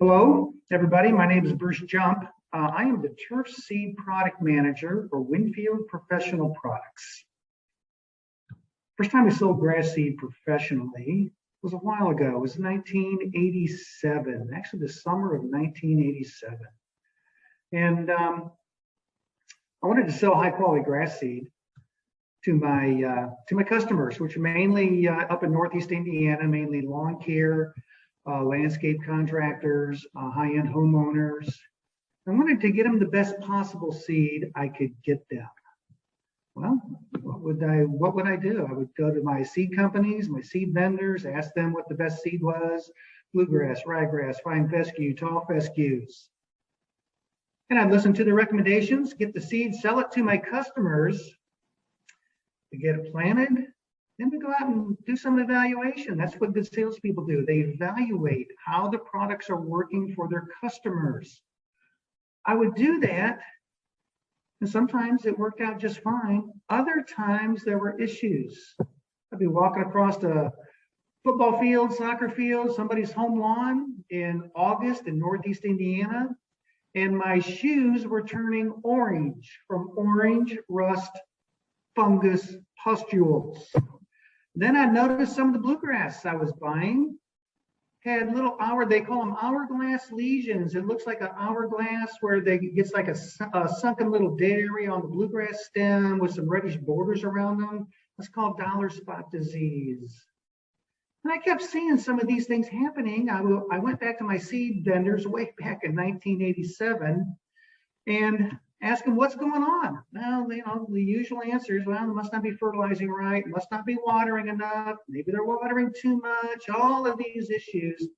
Hello, everybody. My name is Bruce Jump. I am the Turf Seed Product Manager for Winfield Professional Products. First time I sold grass seed professionally was a while ago. It was 1987, actually the summer of 1987. And I wanted to sell high quality grass seed to my customers, which are mainly up in Northeast Indiana, mainly lawn care, landscape contractors, high-end homeowners. I wanted to get them the best possible seed I could get them. Well, what would I do? I would go to my seed companies, my seed vendors, ask them what the best seed was: bluegrass, ryegrass, fine fescue, tall fescues. And I'd listen to the recommendations, get the seed, sell it to my customers to get it planted. Then we go out and do some evaluation. That's what good salespeople do. They evaluate how the products are working for their customers. I would do that, and sometimes it worked out just fine. Other times there were issues. I'd be walking across a football field, soccer field, somebody's home lawn in August in Northeast Indiana, and my shoes were turning orange from orange rust, fungus, pustules. Then I noticed some of the bluegrass I was buying had little they call them hourglass lesions. It looks like an hourglass where it gets like a sunken little dead area on the bluegrass stem with some reddish borders around them. That's called dollar spot disease. And I kept seeing some of these things happening. I went back to my seed vendors way back in 1987 and ask them what's going on. Well, the usual answer is, well, they must not be fertilizing right, must not be watering enough, maybe they're watering too much, all of these issues.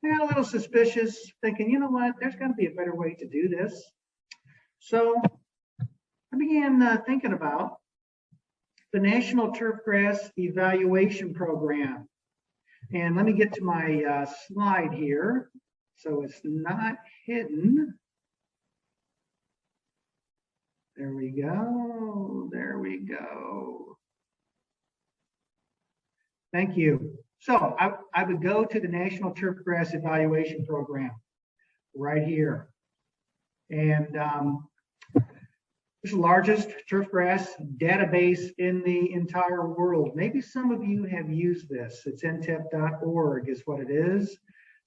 I got a little suspicious, thinking, you know what, there's got to be a better way to do this. So I began thinking about the National Turfgrass Evaluation Program. And let me get to my slide here so it's not hidden. There we go. There we go. Thank you. So I would go to the National Turfgrass Evaluation Program right here. And it's the largest turfgrass database in the entire world. Maybe some of you have used this. It's ntep.org is what it is.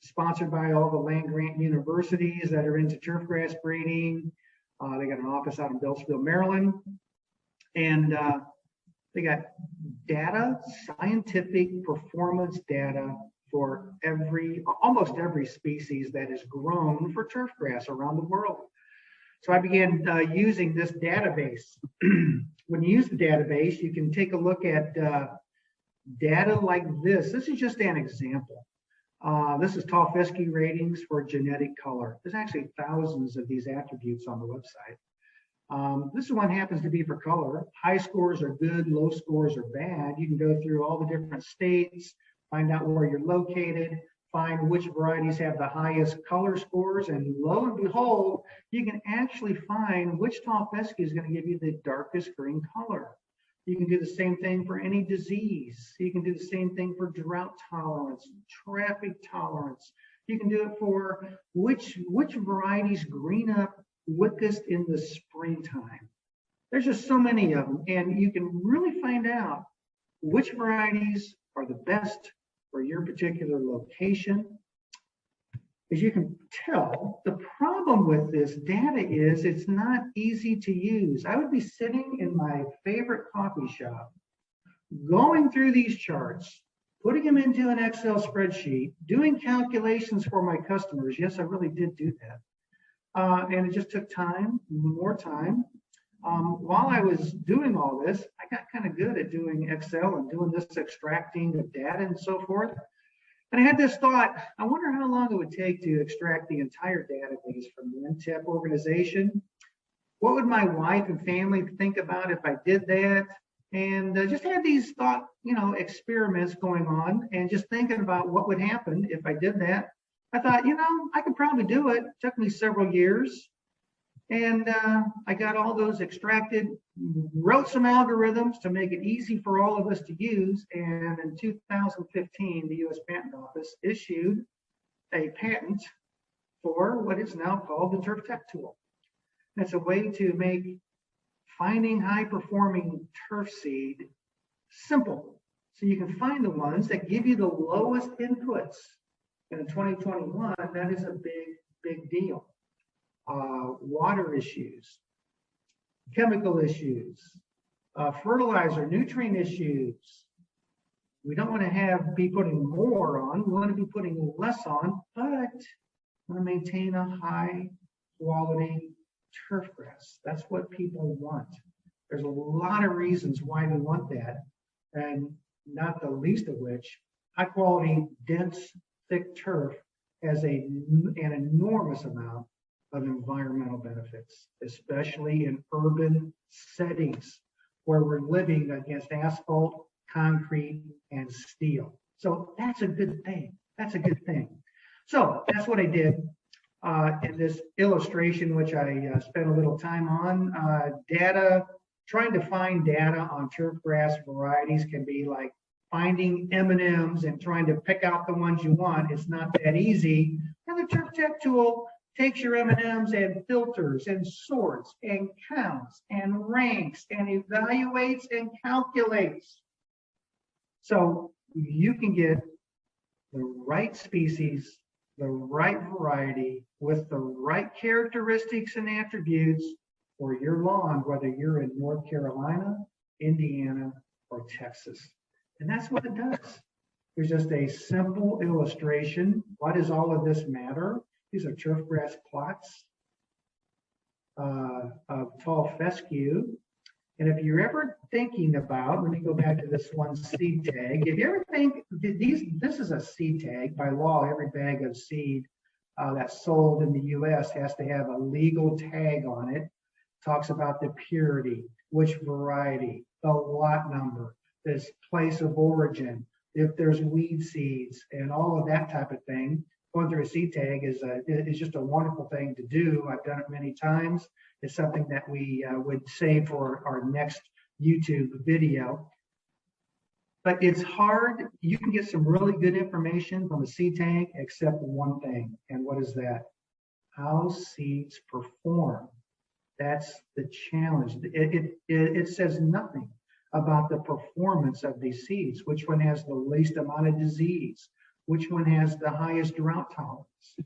Sponsored by all the land-grant universities that are into turfgrass breeding. They got an office out in Beltsville, Maryland, and they got data, scientific performance data for almost every species that is grown for turfgrass around the world. So I began using this database. When you use the database, you can take a look at data like this. This is just an example. This is tall fescue ratings for genetic color. There's actually thousands of these attributes on the website. This one happens to be for color. High scores are good, low scores are bad. You can go through all the different states, find out where you're located, find which varieties have the highest color scores, and lo and behold, you can actually find which tall fescue is going to give you the darkest green color. You can do the same thing for any disease. You can do the same thing for drought tolerance, traffic tolerance. You can do it for which varieties green up quickest in the springtime. There's just so many of them, and you can really find out which varieties are the best for your particular location. As you can tell, the problem with this data is it's not easy to use. I would be sitting in my favorite coffee shop, going through these charts, putting them into an Excel spreadsheet, doing calculations for my customers. Yes, I really did do that. And it just took time, more time. While I was doing all this, I got kind of good at doing Excel and doing this extracting of data and so forth. And I had this thought, I wonder how long it would take to extract the entire database from the NTEP organization. What would my wife and family think about if I did that? And just had these thought, experiments going on and just thinking about what would happen if I did that. I thought, I could probably do it. It took me several years. And I got all those extracted, wrote some algorithms to make it easy for all of us to use. And in 2015, the U.S. Patent Office issued a patent for what is now called the TurfTechTool. It's a way to make finding high-performing turf seed simple. So you can find the ones that give you the lowest inputs. And in 2021, that is a big deal. Water issues, chemical issues, fertilizer, nutrient issues. We don't want to be putting more on. We want to be putting less on, but we want to maintain a high quality turf grass. That's what people want. There's a lot of reasons why we want that, and not the least of which, high quality, dense, thick turf has an enormous amount of environmental benefits, especially in urban settings where we're living against asphalt, concrete, and steel. So that's a good thing. That's a good thing. So that's what I did in this illustration, which I spent a little time on. Trying to find data on turfgrass varieties can be like finding M&Ms and trying to pick out the ones you want. It's not that easy. And the TurfTechTool takes your M&Ms and filters and sorts and counts and ranks and evaluates and calculates. So you can get the right species, the right variety with the right characteristics and attributes for your lawn, whether you're in North Carolina, Indiana, or Texas. And that's what it does. There's just a simple illustration. Why does all of this matter? These are turfgrass plots of tall fescue. And if you're ever thinking about, let me go back to this one seed tag. If you ever think, this is a seed tag. By law, every bag of seed that's sold in the US has to have a legal tag on it. Talks about the purity, which variety, the lot number, this place of origin, if there's weed seeds and all of that type of thing. Going through a seed tag is just a wonderful thing to do. I've done it many times. It's something that we would save for our next YouTube video. But it's hard. You can get some really good information from a seed tag, except one thing. And what is that? How seeds perform. That's the challenge. It says nothing about the performance of these seeds, which one has the least amount of disease, which one has the highest drought tolerance.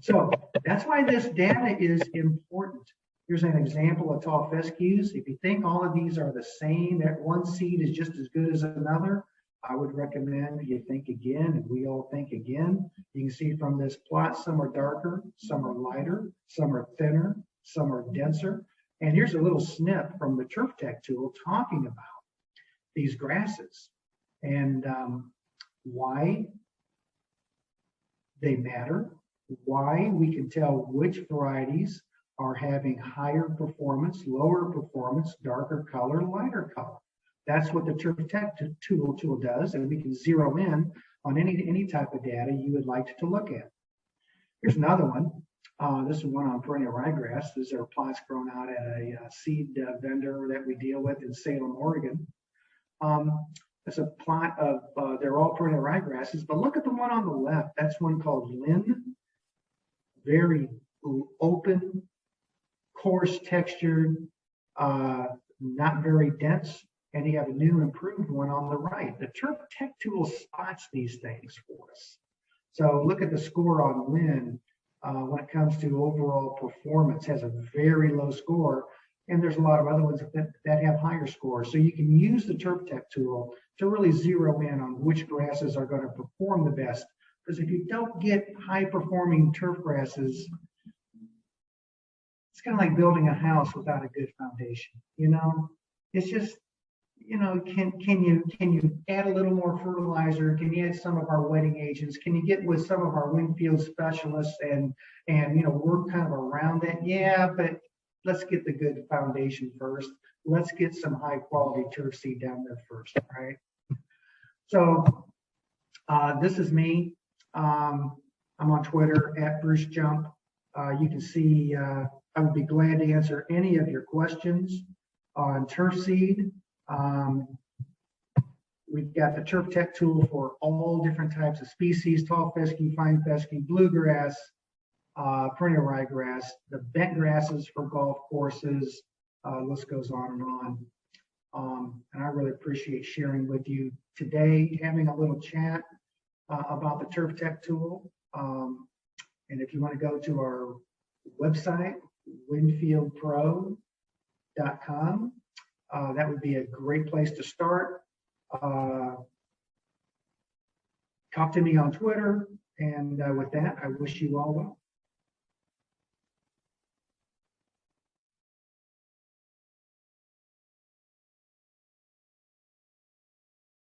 So that's why this data is important. Here's an example of tall fescues. If you think all of these are the same, that one seed is just as good as another, I would recommend you think again, and we all think again. You can see from this plot, some are darker, some are lighter, some are thinner, some are denser. And here's a little snip from the TurfTechTool talking about these grasses and why they matter, why we can tell which varieties are having higher performance, lower performance, darker color, lighter color. That's what the TurfTechTool does, and we can zero in on any type of data you would like to look at. Here's another one. This is one on perennial ryegrass. These are plots grown out at a seed vendor that we deal with in Salem, Oregon. It's a plot of, they're all perennial ryegrasses, but look at the one on the left. That's one called Lynn. Very open, coarse textured, not very dense. And you have a new improved one on the right. The TurfTechTool spots these things for us. So look at the score on Lynn. When it comes to overall performance, has a very low score, and there's a lot of other ones that have higher scores. So you can use the TurfTechTool to really zero in on which grasses are going to perform the best. Because if you don't get high performing turf grasses, it's kind of like building a house without a good foundation. You know, it's just, you know, can you add a little more fertilizer? Can you add some of our wetting agents? Can you get with some of our winfield specialists and you know, work kind of around that? Yeah, but let's get the good foundation first. Let's get some high quality turf seed down there first, right? So this is me. I'm on Twitter at Bruce Jump. You can see I would be glad to answer any of your questions on turf seed. We've got the TurfTechTool for all different types of species, tall fescue, fine fescue, bluegrass, perennial ryegrass, the bent grasses for golf courses, list goes on and on. And I really appreciate sharing with you today, having a little chat about the TurfTech tool. And if you want to go to our website, winfieldpro.com, that would be a great place to start. Talk to me on Twitter. And with that, I wish you all well.